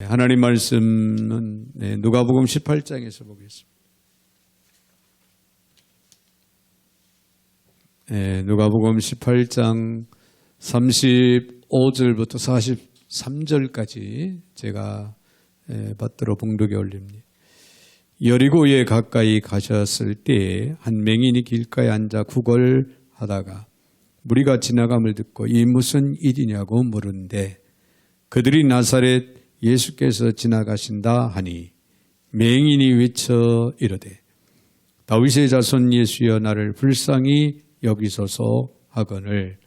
하나님 말씀은 누가복음 18장에서 보겠습니다. 누가복음 18장 35절부터 43절까지 제가 받들어 봉독에 올립니다. 여리고에 가까이 가셨을 때 한 맹인이 길가에 앉아 구걸하다가 무리가 지나감을 듣고 이 무슨 일이냐고 물은데 그들이 나사렛 예수께서 지나가신다 하니 맹인이 외쳐 이르되 다윗의 자손 예수여 나를 불쌍히 여기소서 하거늘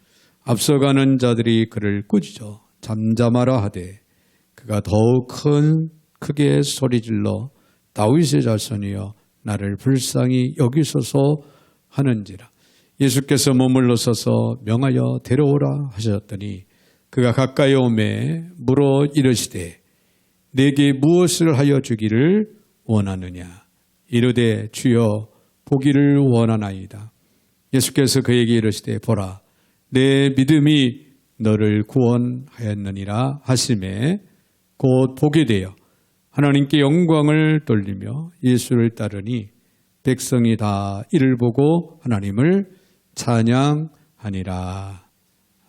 앞서가는 자들이 그를 꾸짖어 잠잠하라 하되 그가 더욱 크게 소리질러 다윗의 자손이여 나를 불쌍히 여기소서 하는지라. 예수께서 머물러 서서 명하여 데려오라 하셨더니 그가 가까이 오매 물어 이르시되 내게 무엇을 하여 주기를 원하느냐. 이르되 주여 보기를 원하나이다. 예수께서 그에게 이르시되 보라 내 믿음이 너를 구원하였느니라 하시매 곧 보게 되어 하나님께 영광을 돌리며 예수를 따르니 백성이 다 이를 보고 하나님을 찬양하니라.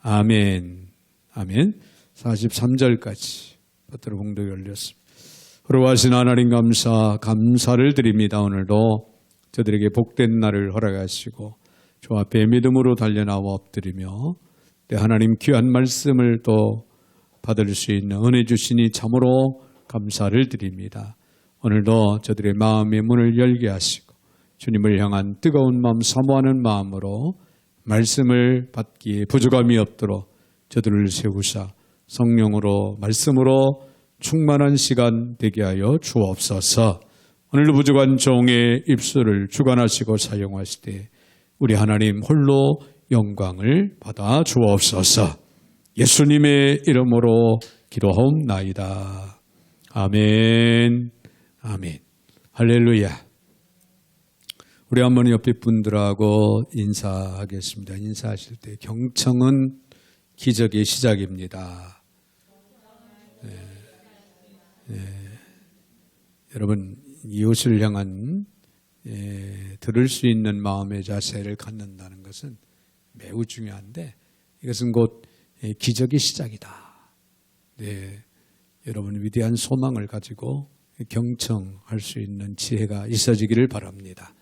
아멘. 아멘. 43절까지 받들어 봉독이 올렸습니다. 호로하신 하나님 감사를 드립니다. 오늘도 저들에게 복된 날을 허락하시고 주 앞에 믿음으로 달려나와 엎드리며 하나님 귀한 말씀을 또 받을 수 있는 은혜 주시니 참으로 감사를 드립니다. 오늘도 저들의 마음의 문을 열게 하시고 주님을 향한 뜨거운 마음 사모하는 마음으로 말씀을 받기에 부족함이 없도록 저들을 세우사 성령으로 말씀으로 충만한 시간 되게 하여 주옵소서. 오늘도 부족한 종의 입술을 주관하시고 사용하시되 우리 하나님 홀로 영광을 받아 주옵소서. 예수님의 이름으로 기도하옵나이다. 아멘. 아멘. 할렐루야. 우리 한번 옆에 분들하고 인사하겠습니다. 인사하실 때 경청은 기적의 시작입니다. 여러분 이웃을 향한 들을 수 있는 마음의 자세를 갖는다는 것은 매우 중요한데 이것은 곧 기적의 시작이다. 여러분 위대한 소망을 가지고 경청할 수 있는 지혜가 있어지기를 바랍니다.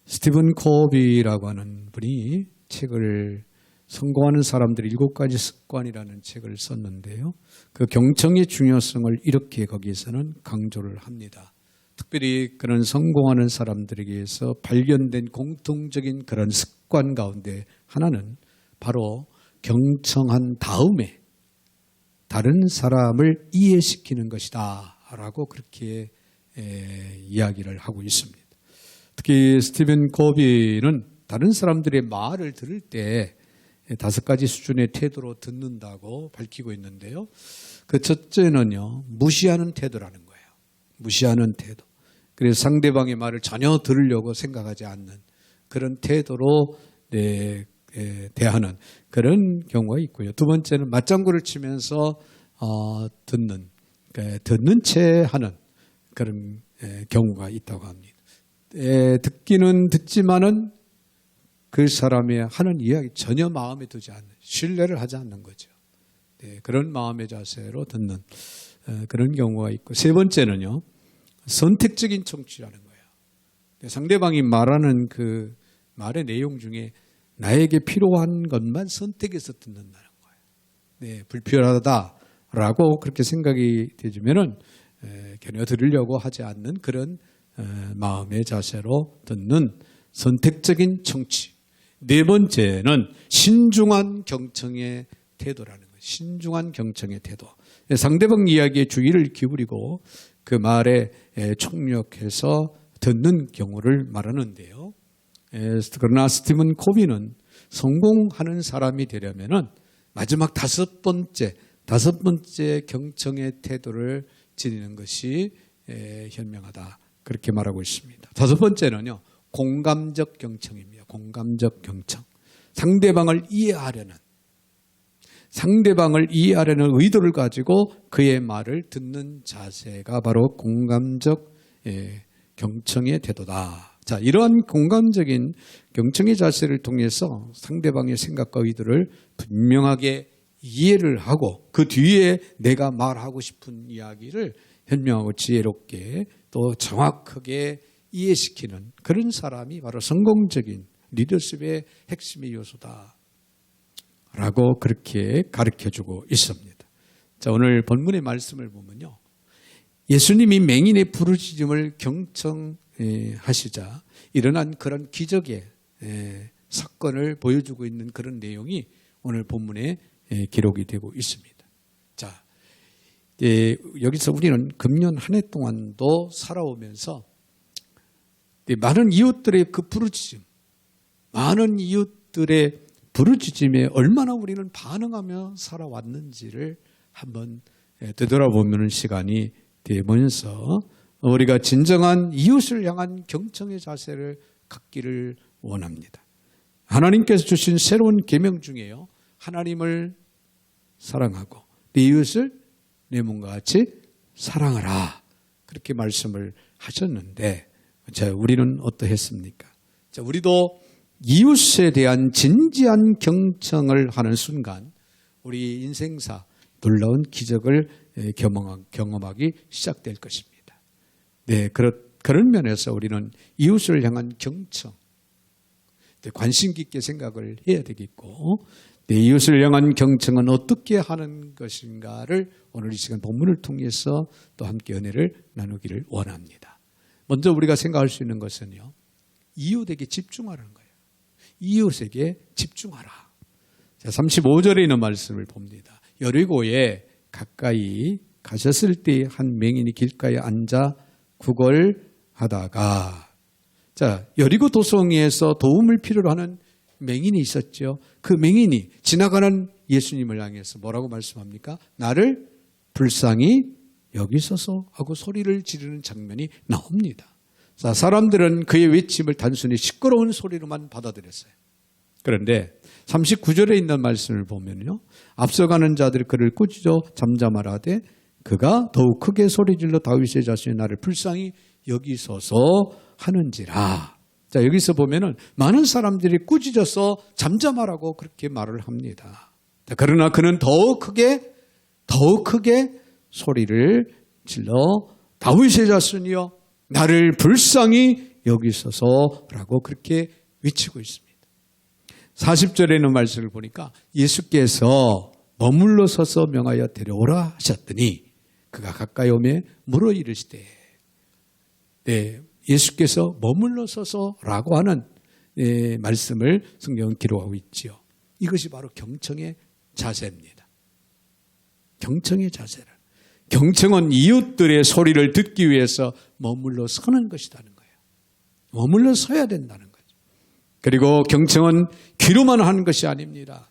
스티븐 코비라고 하는 분이 책을 성공하는 사람들의 7가지 습관이라는 책을 썼는데요. 그 경청의 중요성을 이렇게 거기에서는 강조를 합니다. 특별히 그런 성공하는 사람들에게서 발견된 공통적인 그런 습관 가운데 하나는 바로 경청한 다음에 다른 사람을 이해시키는 것이다 라고 그렇게 이야기를 하고 있습니다. 특히 스티븐 코비는 다른 사람들의 말을 들을 때 5가지 수준의 태도로 듣는다고 밝히고 있는데요. 그 첫째는요, 무시하는 태도라는 거예요. 무시하는 태도. 그래서 상대방의 말을 전혀 들으려고 생각하지 않는 그런 태도로 대하는 그런 경우가 있고요. 두 번째는 맞장구를 치면서 듣는 채 하는 그런 경우가 있다고 합니다. 듣기는 듣지만은 그 사람의 하는 이야기 전혀 마음에 두지 않는, 신뢰를 하지 않는 거죠. 그런 마음의 자세로 듣는 그런 경우가 있고, 세 번째는요, 선택적인 청취라는 거예요. 상대방이 말하는 그 말의 내용 중에 나에게 필요한 것만 선택해서 듣는다는 거예요. 불필요하다라고 그렇게 생각이 되지면은 전혀 들으려고 하지 않는 그런 마음의 자세로 듣는 선택적인 청취. 네 번째는 신중한 경청의 태도라는 거예요. 신중한 경청의 태도. 상대방 이야기에 주의를 기울이고 그 말에 총력해서 듣는 경우를 말하는데요. 그러나 스티븐 코비는 성공하는 사람이 되려면은 마지막 다섯 번째 경청의 태도를 지니는 것이 현명하다. 그렇게 말하고 있습니다. 다섯 번째는요, 공감적 경청입니다. 공감적 경청. 상대방을 이해하려는, 상대방을 이해하려는 의도를 가지고 그의 말을 듣는 자세가 바로 공감적 경청의 태도다. 자, 이러한 공감적인 경청의 자세를 통해서 상대방의 생각과 의도를 분명하게 이해를 하고 그 뒤에 내가 말하고 싶은 이야기를 현명하고 지혜롭게 또 정확하게 이해시키는 그런 사람이 바로 성공적인 리더십의 핵심의 요소다. 라고 그렇게 가르쳐주고 있습니다. 자, 오늘 본문의 말씀을 보면요. 예수님이 맹인의 부르짖음을 경청하시자 일어난 그런 기적의 사건을 보여주고 있는 그런 내용이 오늘 본문에 기록이 되고 있습니다. 자, 여기서 우리는 금년 한 해 동안도 살아오면서 많은 이웃들의 그 부르짖음, 많은 이웃들의 부르짖음에 얼마나 우리는 반응하며 살아왔는지를 한번 되돌아보는 시간이 되면서 우리가 진정한 이웃을 향한 경청의 자세를 갖기를 원합니다. 하나님께서 주신 새로운 계명 중에요. 하나님을 사랑하고 네 이웃을 내 몸과 같이 사랑하라. 그렇게 말씀을 하셨는데 자, 우리는 어떠했습니까? 자, 우리도 이웃에 대한 진지한 경청을 하는 순간 우리 인생사 놀라운 기적을 경험하기 시작될 것입니다. 네, 그런 면에서 우리는 이웃을 향한 경청, 관심 깊게 생각을 해야 되겠고 내 이웃을 향한 경청은 어떻게 하는 것인가를 오늘 이 시간 본문을 통해서 또 함께 은혜를 나누기를 원합니다. 먼저 우리가 생각할 수 있는 것은요. 이웃에게 집중하라는 거예요. 이웃에게 집중하라. 자, 35절에 있는 말씀을 봅니다. 여리고에 가까이 가셨을 때 한 맹인이 길가에 앉아 구걸하다가 자, 여리고 도성에서 도움을 필요로 하는 맹인이 있었죠. 그 맹인이 지나가는 예수님을 향해서 뭐라고 말씀합니까? 나를 불쌍히 여기소서 하고 소리를 지르는 장면이 나옵니다. 자, 사람들은 그의 외침을 단순히 시끄러운 소리로만 받아들였어요. 그런데 39절에 있는 말씀을 보면요. 앞서가는 자들이 그를 꾸짖어 잠잠하라되 그가 더욱 크게 소리질러 다윗의 자손이 나를 불쌍히 여기소서 하는지라. 자, 여기서 보면은 많은 사람들이 꾸짖어서 잠잠하라고 그렇게 말을 합니다. 자, 그러나 그는 더욱 크게 소리를 질러 다윗의 자손이여 나를 불쌍히 여기소서라고 그렇게 외치고 있습니다. 40절에 있는 말씀을 보니까 예수께서 머물러 서서 명하여 데려오라 하셨더니 그가 가까이 오매 물어 이르시되 네, 예수께서 머물러 서서라고 하는 말씀을 성경은 기록하고 있지요. 이것이 바로 경청의 자세입니다. 경청의 자세를. 경청은 이웃들의 소리를 듣기 위해서 머물러 서는 것이라는 거예요. 머물러 서야 된다는 거죠. 그리고 경청은 귀로만 하는 것이 아닙니다.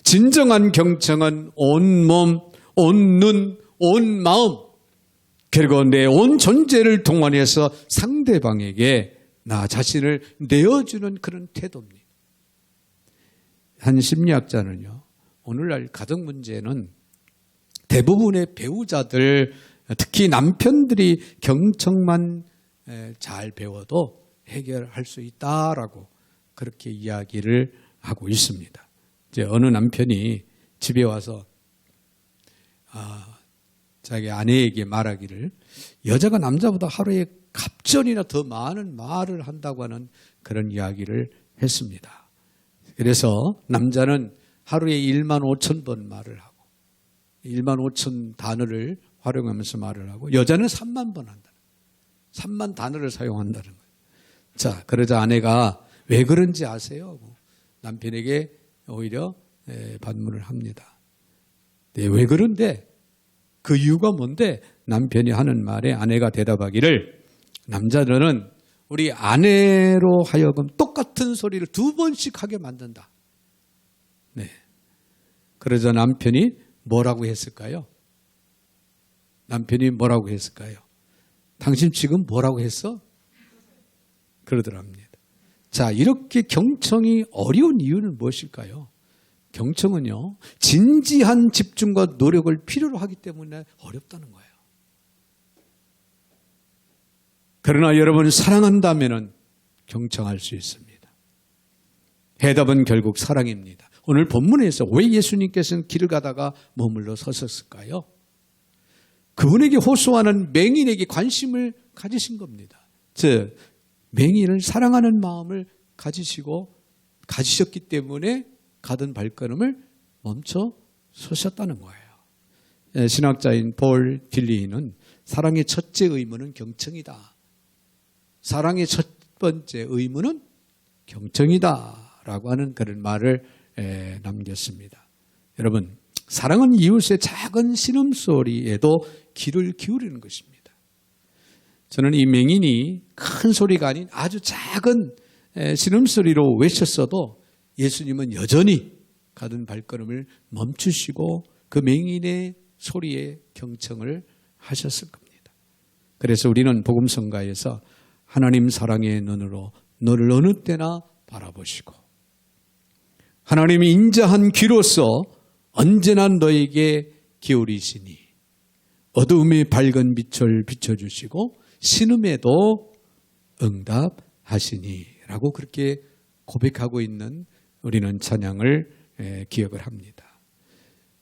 진정한 경청은 온 몸, 온 눈, 온 마음, 그리고 내 온 존재를 동원해서 상대방에게 나 자신을 내어주는 그런 태도입니다. 한 심리학자는요, 오늘날 가정 문제는 대부분의 배우자들, 특히 남편들이 경청만 잘 배워도 해결할 수 있다라고 그렇게 이야기를 하고 있습니다. 이제 어느 남편이 집에 와서 자기 아내에게 말하기를 여자가 남자보다 하루에 갑절이나 더 많은 말을 한다고 하는 그런 이야기를 했습니다. 그래서 남자는 하루에 1만 5천 번 말을 하고 1만 5천 단어를 활용하면서 말을 하고 여자는 3만 번 한다. 3만 단어를 사용한다는 거예요. 자, 그러자 아내가 왜 그런지 아세요? 남편에게 오히려 반문을 합니다. 네, 왜 그런데? 그 이유가 뭔데? 남편이 하는 말에 아내가 대답하기를 남자들은 우리 아내로 하여금 똑같은 소리를 2번씩 하게 만든다. 네. 그러자 남편이 뭐라고 했을까요? 남편이 뭐라고 했을까요? 당신 지금 뭐라고 했어? 그러더랍니다. 자, 이렇게 경청이 어려운 이유는 무엇일까요? 경청은요, 진지한 집중과 노력을 필요로 하기 때문에 어렵다는 거예요. 그러나 여러분 사랑한다면 경청할 수 있습니다. 해답은 결국 사랑입니다. 오늘 본문에서 왜 예수님께서는 길을 가다가 머물러 서셨을까요? 그분에게 호소하는 맹인에게 관심을 가지신 겁니다. 즉 맹인을 사랑하는 마음을 가지셨기 때문에 가던 발걸음을 멈춰 서셨다는 거예요. 신학자인 폴 딜리는 사랑의 첫째 의무는 경청이다. 사랑의 첫 번째 의무는 경청이다 라고 하는 그런 말을 남겼습니다. 여러분, 사랑은 이웃의 작은 신음소리에도 귀를 기울이는 것입니다. 저는 이 맹인이 큰 소리가 아닌 아주 작은 신음소리로 외쳤어도 예수님은 여전히 가던 발걸음을 멈추시고 그 맹인의 소리에 경청을 하셨을 겁니다. 그래서 우리는 복음성가에서 하나님 사랑의 눈으로 너를 어느 때나 바라보시고 하나님이 인자한 귀로서 언제나 너에게 기울이시니 어두움의 밝은 빛을 비춰주시고 신음에도 응답하시니 라고 그렇게 고백하고 있는 우리는 찬양을 기억을 합니다.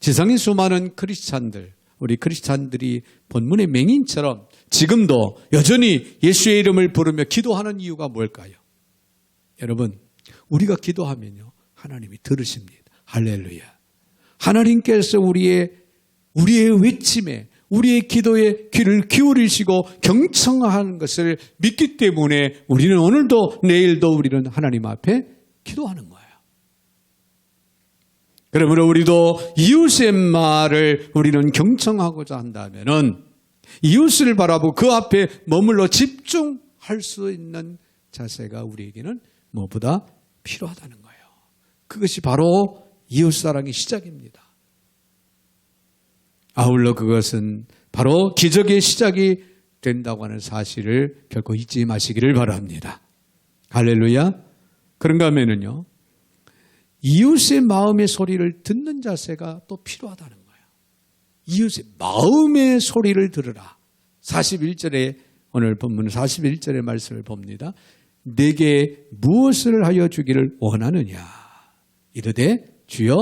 지상의 수많은 크리스찬들, 우리 크리스찬들이 본문의 맹인처럼 지금도 여전히 예수의 이름을 부르며 기도하는 이유가 뭘까요? 여러분, 우리가 기도하면요 하나님이 들으십니다. 할렐루야. 하나님께서 우리의 외침에 우리의 기도에 귀를 기울이시고 경청하는 것을 믿기 때문에 우리는 오늘도 내일도 우리는 하나님 앞에 기도하는 거예요. 그러므로 우리도 이웃의 말을 우리는 경청하고자 한다면은 이웃을 바라보고 그 앞에 머물러 집중할 수 있는 자세가 우리에게는 무엇보다 필요하다는 거예요. 그것이 바로 이웃사랑의 시작입니다. 아울러 그것은 바로 기적의 시작이 된다고 하는 사실을 결코 잊지 마시기를 바랍니다. 할렐루야. 그런가 하면은요, 이웃의 마음의 소리를 듣는 자세가 또 필요하다는 거예요. 이웃의 마음의 소리를 들으라. 41절에 오늘 본문 41절의 말씀을 봅니다. 내게 무엇을 하여 주기를 원하느냐. 이르되 주여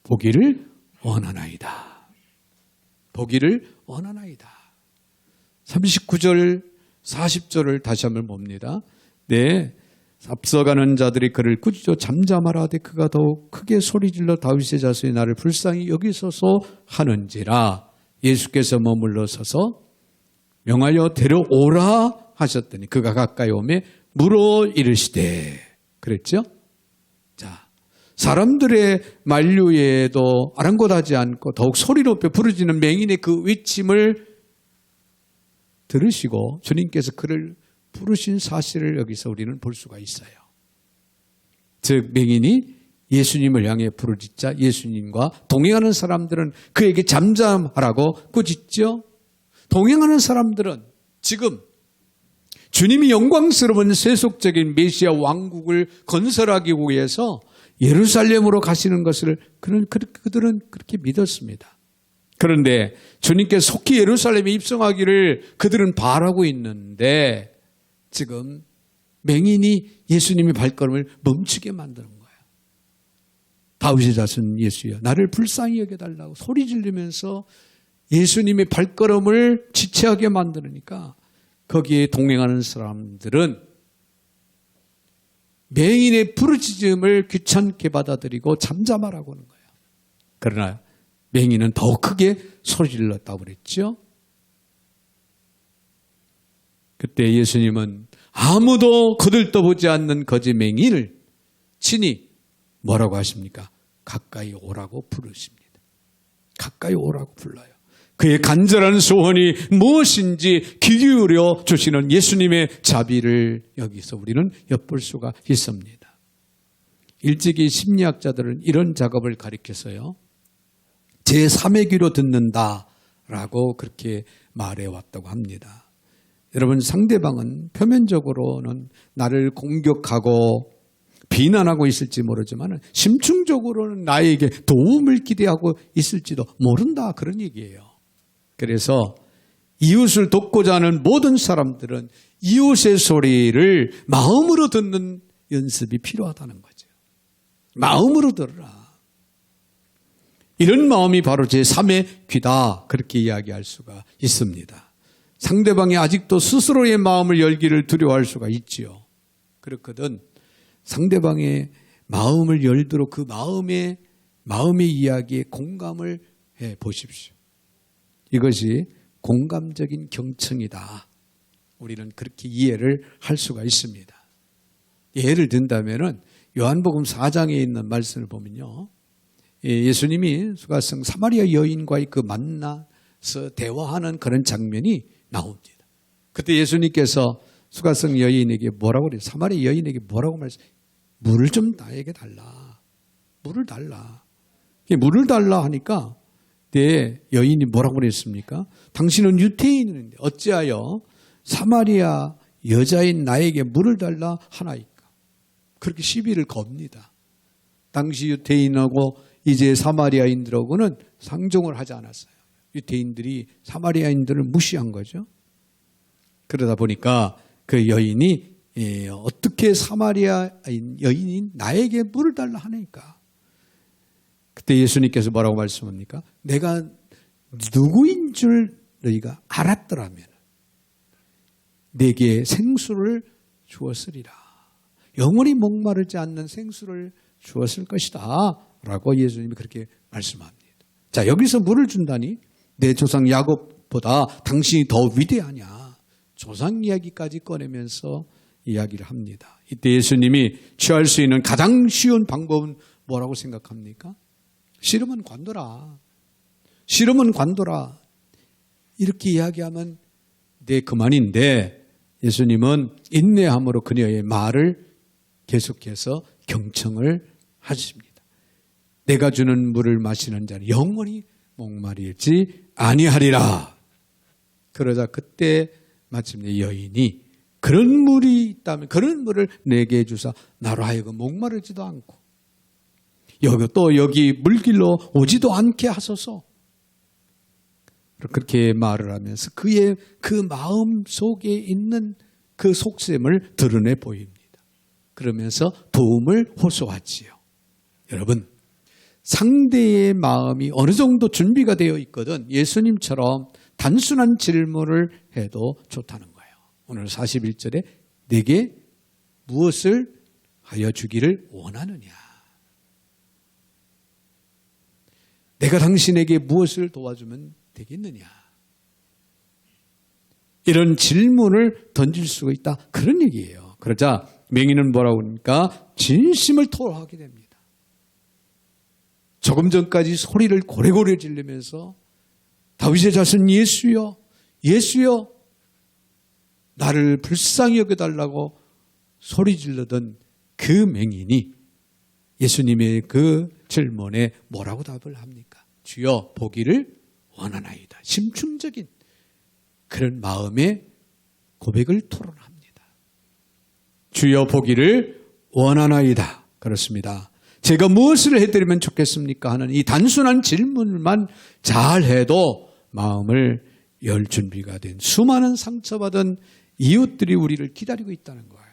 보기를 원하나이다. 보기를 원하나이다. 39절 40절을 다시 한번 봅니다. 네, 앞서가는 자들이 그를 꾸짖어 잠잠하라 하되 그가 더욱 크게 소리질러 다윗의 자손이 나를 불쌍히 여기소서 하는지라. 예수께서 머물러 서서 명하여 데려오라 하셨더니 그가 가까이 오매 물어 이르시되. 그랬죠? 자, 사람들의 만류에도 아랑곳하지 않고 더욱 소리 높여 부르짖는 맹인의 그 외침을 들으시고 주님께서 그를 부르신 사실을 여기서 우리는 볼 수가 있어요. 즉 맹인이 예수님을 향해 부르짖자 예수님과 동행하는 사람들은 그에게 잠잠하라고 꾸짖죠. 동행하는 사람들은 지금 주님이 영광스러운 세속적인 메시아 왕국을 건설하기 위해서 예루살렘으로 가시는 것을 그들은 그렇게 믿었습니다. 그런데 주님께서 속히 예루살렘에 입성하기를 그들은 바라고 있는데 지금 맹인이 예수님의 발걸음을 멈추게 만드는 거예요. 다윗의 자손 예수여 나를 불쌍히 여겨달라고 소리 지르면서 예수님의 발걸음을 지체하게 만드니까 거기에 동행하는 사람들은 맹인의 부르짖음을 귀찮게 받아들이고 잠잠하라고 하는 거예요. 그러나 맹인은 더 크게 소리 질렀다고 그랬죠. 그때 예수님은 아무도 거들떠보지 않는 거지 맹인을 친히 뭐라고 하십니까? 가까이 오라고 부르십니다. 가까이 오라고 불러요. 그의 간절한 소원이 무엇인지 귀 기울여 주시는 예수님의 자비를 여기서 우리는 엿볼 수가 있습니다. 일찍이 심리학자들은 이런 작업을 가리켜서요. 제3의 귀로 듣는다라고 그렇게 말해왔다고 합니다. 여러분 상대방은 표면적으로는 나를 공격하고 비난하고 있을지 모르지만 심층적으로는 나에게 도움을 기대하고 있을지도 모른다, 그런 얘기예요. 그래서 이웃을 돕고자 하는 모든 사람들은 이웃의 소리를 마음으로 듣는 연습이 필요하다는 거죠. 마음으로 들으라. 이런 마음이 바로 제3의 귀다, 그렇게 이야기할 수가 있습니다. 상대방이 아직도 스스로의 마음을 열기를 두려워할 수가 있지요. 그렇거든 상대방의 마음을 열도록 그 마음의 이야기에 공감을 해 보십시오. 이것이 공감적인 경청이다. 우리는 그렇게 이해를 할 수가 있습니다. 예를 든다면은 요한복음 4장에 있는 말씀을 보면요, 예수님이 수가성 사마리아 여인과의 그 만나서 대화하는 그런 장면이 나옵니다. 그때 예수님께서 수가성 여인에게 뭐라고 그래요? 사마리아 여인에게 뭐라고 말씀해요? 물을 좀 나에게 달라. 물을 달라. 물을 달라 하니까 내 여인이 뭐라고 그랬습니까? 당신은 유태인인데 어찌하여 사마리아 여자인 나에게 물을 달라 하나이까? 그렇게 시비를 겁니다. 당시 유태인하고 이제 사마리아인들하고는 상종을 하지 않았어요. 유태인들이 사마리아인들을 무시한 거죠. 그러다 보니까 그 여인이 어떻게 사마리아 여인인 나에게 물을 달라 하니까. 그때 예수님께서 뭐라고 말씀합니까? 내가 누구인 줄 너희가 알았더라면 내게 생수를 주었으리라. 영원히 목마르지 않는 생수를 주었을 것이다 라고 예수님이 그렇게 말씀합니다. 자, 여기서 물을 준다니 내 조상 야곱보다 당신이 더 위대하냐, 조상 이야기까지 꺼내면서 이야기를 합니다. 이때 예수님이 취할 수 있는 가장 쉬운 방법은 뭐라고 생각합니까? 싫으면 관둬라. 싫으면 관둬라. 이렇게 이야기하면 내 그만인데 예수님은 인내함으로 그녀의 말을 계속해서 경청을 하십니다. 내가 주는 물을 마시는 자는 영원히 목마르지 아니하리라. 그러자 그때 마침내 여인이 그런 물이 있다면 그런 물을 내게 주사 나로 하여금 목마르지도 않고 여기 물길로 오지도 않게 하소서. 그렇게 말을 하면서 그의 그 마음 속에 있는 그 속셈을 드러내 보입니다. 그러면서 도움을 호소하지요. 여러분, 상대의 마음이 어느 정도 준비가 되어 있거든 예수님처럼 단순한 질문을 해도 좋다는 거예요. 오늘 41절에 내게 무엇을 하여 주기를 원하느냐. 내가 당신에게 무엇을 도와주면 되겠느냐. 이런 질문을 던질 수가 있다. 그런 얘기예요. 그러자 맹인은 뭐라고 하니까 진심을 토로하게 됩니다. 조금 전까지 소리를 고래고래 지르면서 다윗의 자손 예수여, 예수여, 나를 불쌍히 여겨달라고 소리 질르던 그 맹인이 예수님의 그 질문에 뭐라고 답을 합니까? 주여 보기를 원하나이다. 심층적인 그런 마음의 고백을 토론합니다. 주여 보기를 원하나이다. 그렇습니다. 제가 무엇을 해드리면 좋겠습니까? 하는 이 단순한 질문만 잘해도 마음을 열 준비가 된 수많은 상처받은 이웃들이 우리를 기다리고 있다는 거예요.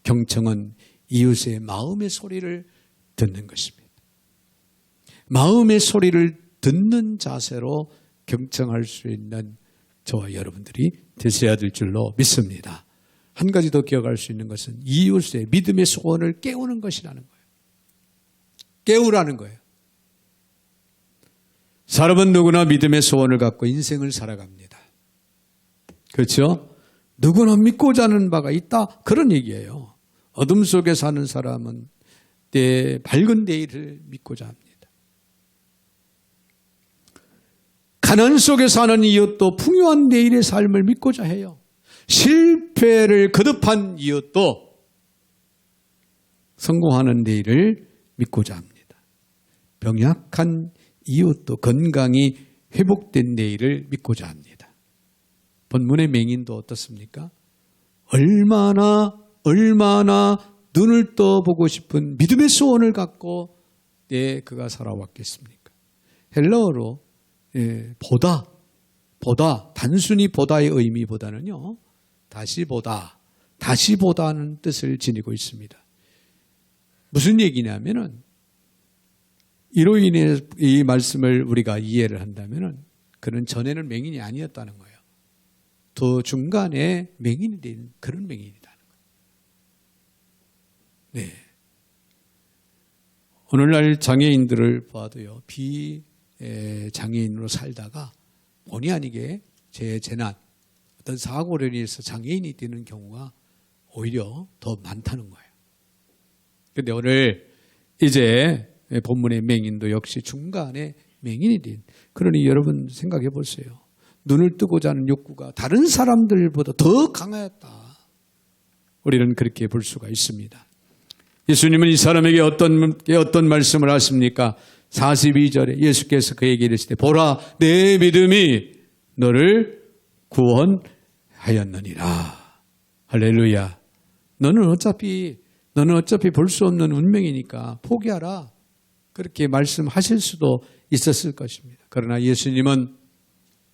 경청은 이웃의 마음의 소리를 듣는 것입니다. 마음의 소리를 듣는 자세로 경청할 수 있는 저와 여러분들이 되셔야 될 줄로 믿습니다. 한 가지 더 기억할 수 있는 것은 이웃의 믿음의 소원을 깨우는 것이라는 거예요. 깨우라는 거예요. 사람은 누구나 믿음의 소원을 갖고 인생을 살아갑니다. 그렇죠? 누구나 믿고자 하는 바가 있다. 그런 얘기예요. 어둠 속에 사는 사람은 내 밝은 내일을 믿고자 합니다. 가난 속에 사는 이웃도 풍요한 내일의 삶을 믿고자 해요. 실패를 거듭한 이웃도 성공하는 내일을 믿고자 합니다. 병약한 이웃도 건강이 회복된 내일을 믿고자 합니다. 본문의 맹인도 어떻습니까? 얼마나 눈을 떠보고 싶은 믿음의 소원을 갖고 그가 살아왔겠습니까? 헬라어로 보다 단순히 보다의 의미보다는요, 다시 보다는 뜻을 지니고 있습니다. 무슨 얘기냐면은 이로 인해 이 말씀을 우리가 이해를 한다면은 그는 전에는 맹인이 아니었다는 거예요. 더 중간에 맹인이 된 그런 맹인이라는 거예요. 네. 오늘날 장애인들을 봐도요, 비장애인으로 살다가 본의 아니게 재난, 어떤 사고로 인해서 장애인이 되는 경우가 오히려 더 많다는 거예요. 그런데 오늘 이제 본문의 맹인도 역시 중간에 맹인이 된, 그러니 여러분 생각해 보세요. 눈을 뜨고자 하는 욕구가 다른 사람들보다 더 강하였다. 우리는 그렇게 볼 수가 있습니다. 예수님은 이 사람에게 어떤 말씀을 하십니까? 42절에 예수께서 그에게 이르시되 보라 내 믿음이 너를 구원하였느니라. 할렐루야. 너는 어차피 볼 수 없는 운명이니까 포기하라. 그렇게 말씀하실 수도 있었을 것입니다. 그러나 예수님은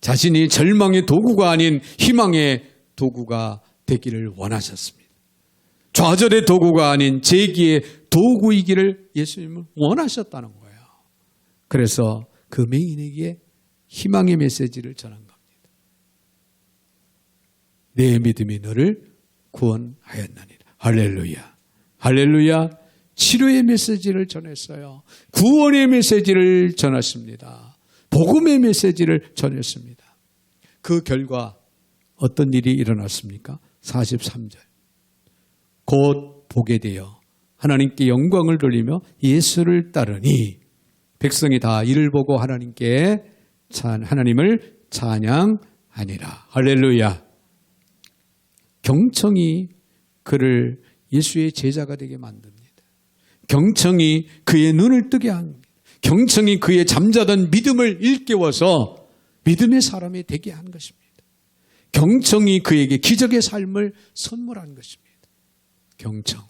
자신이 절망의 도구가 아닌 희망의 도구가 되기를 원하셨습니다. 좌절의 도구가 아닌 재기의 도구이기를 예수님은 원하셨다는 거예요. 그래서 그 맹인에게 희망의 메시지를 전한 겁니다. 내 믿음이 너를 구원하였느니라. 할렐루야. 할렐루야. 치료의 메시지를 전했어요. 구원의 메시지를 전했습니다. 복음의 메시지를 전했습니다. 그 결과 어떤 일이 일어났습니까? 43절. 곧 보게 되어 하나님께 영광을 돌리며 예수를 따르니 백성이 다 이를 보고 하나님을 찬양하니라. 할렐루야. 경청이 그를 예수의 제자가 되게 만듭니다. 경청이 그의 눈을 뜨게 합니다. 경청이 그의 잠자던 믿음을 일깨워서 믿음의 사람이 되게 한 것입니다. 경청이 그에게 기적의 삶을 선물한 것입니다. 경청.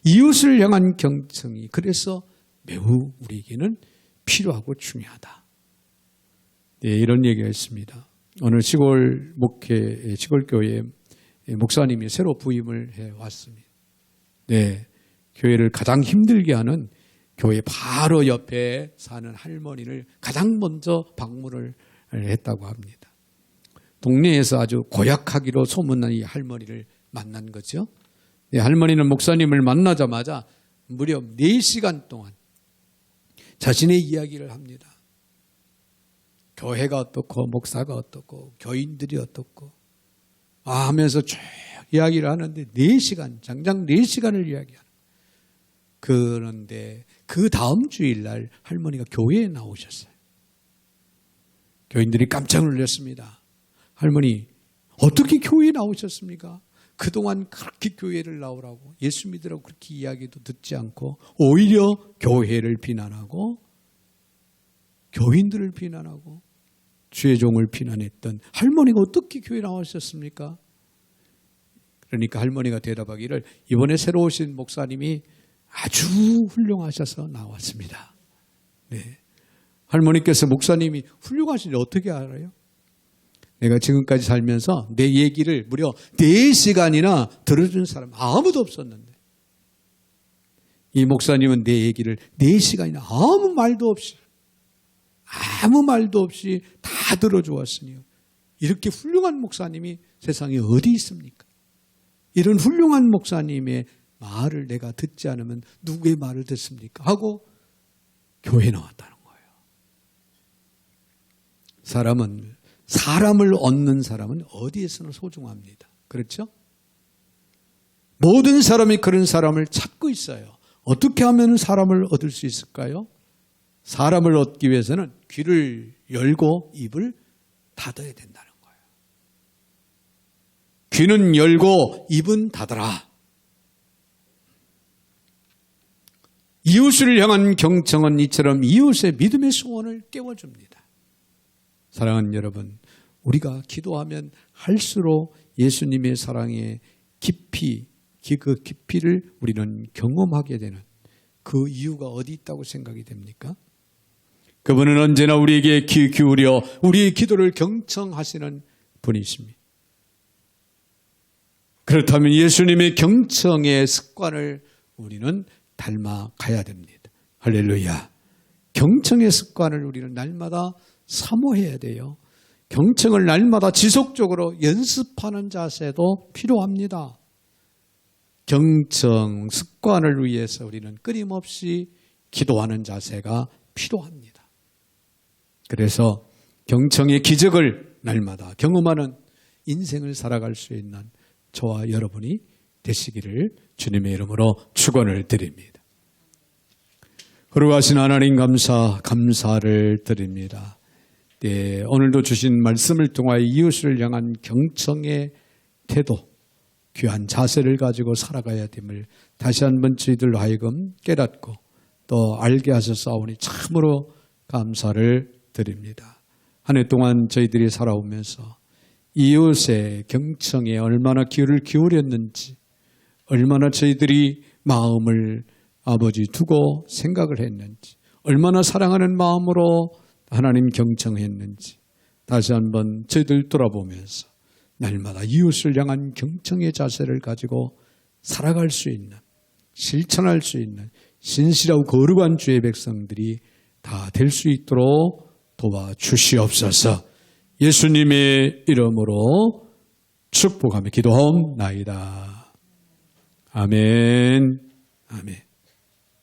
이웃을 향한 경청이 그래서 매우 우리에게는 필요하고 중요하다. 네, 이런 얘기가 있습니다. 오늘 시골교회 목사님이 새로 부임을 해왔습니다. 네, 교회를 가장 힘들게 하는 교회 바로 옆에 사는 할머니를 가장 먼저 방문을 했다고 합니다. 동네에서 아주 고약하기로 소문난 이 할머니를 만난 거죠. 네, 할머니는 목사님을 만나자마자 무려 4시간 동안 자신의 이야기를 합니다. 교회가 어떻고 목사가 어떻고 교인들이 어떻고 하면서 쭉 이야기를 하는데 4시간, 장장 4시간을 이야기하는. 그런데 그 다음 주일날 할머니가 교회에 나오셨어요. 교인들이 깜짝 놀랐습니다. 할머니, 어떻게 교회에 나오셨습니까? 그동안 그렇게 교회를 나오라고 예수 믿으라고 그렇게 이야기도 듣지 않고 오히려 교회를 비난하고 교인들을 비난하고 주의 종을 비난했던 할머니가 어떻게 교회에 나오셨습니까? 그러니까 할머니가 대답하기를 이번에 새로 오신 목사님이 아주 훌륭하셔서 나왔습니다. 네. 할머니께서 목사님이 훌륭하신지 어떻게 알아요? 내가 지금까지 살면서 내 얘기를 무려 4시간이나 들어준 사람 아무도 없었는데 이 목사님은 내 얘기를 4시간이나 아무 말도 없이 다 들어주었으니 이렇게 훌륭한 목사님이 세상에 어디 있습니까? 이런 훌륭한 목사님의 말을 내가 듣지 않으면 누구의 말을 듣습니까? 하고 교회에 나왔다는 거예요. 사람을 얻는 사람은 어디에서나 소중합니다. 그렇죠? 모든 사람이 그런 사람을 찾고 있어요. 어떻게 하면 사람을 얻을 수 있을까요? 사람을 얻기 위해서는 귀를 열고 입을 닫아야 된다는 거예요. 귀는 열고 입은 닫아라. 이웃을 향한 경청은 이처럼 이웃의 믿음의 소원을 깨워줍니다. 사랑하는 여러분, 우리가 기도하면 할수록 예수님의 사랑에 깊이 그 깊이를 우리는 경험하게 되는 그 이유가 어디 있다고 생각이 됩니까? 그분은 언제나 우리에게 귀 기울여 우리의 기도를 경청하시는 분이십니다. 그렇다면 예수님의 경청의 습관을 우리는 닮아가야 됩니다. 할렐루야. 경청의 습관을 우리는 날마다 사모해야 돼요. 경청을 날마다 지속적으로 연습하는 자세도 필요합니다. 경청 습관을 위해서 우리는 끊임없이 기도하는 자세가 필요합니다. 그래서 경청의 기적을 날마다 경험하는 인생을 살아갈 수 있는 저와 여러분이 되시기를 주님의 이름으로 축원을 드립니다. 거룩하신 하나님 감사를 드립니다. 네, 오늘도 주신 말씀을 통하여 이웃을 향한 경청의 태도, 귀한 자세를 가지고 살아가야 됨을 다시 한번 저희들로 하여금 깨닫고 또 알게 하셨사오니 참으로 감사를 드립니다. 한 해 동안 저희들이 살아오면서 이웃의 경청에 얼마나 귀를 기울였는지, 얼마나 저희들이 마음을 아버지 두고 생각을 했는지, 얼마나 사랑하는 마음으로 하나님 경청했는지 다시 한번 저희들 돌아보면서 날마다 이웃을 향한 경청의 자세를 가지고 살아갈 수 있는, 실천할 수 있는 신실하고 거룩한 주의 백성들이 다 될 수 있도록 도와주시옵소서. 예수님의 이름으로 축복하며 기도하옵나이다. 아멘. 아멘.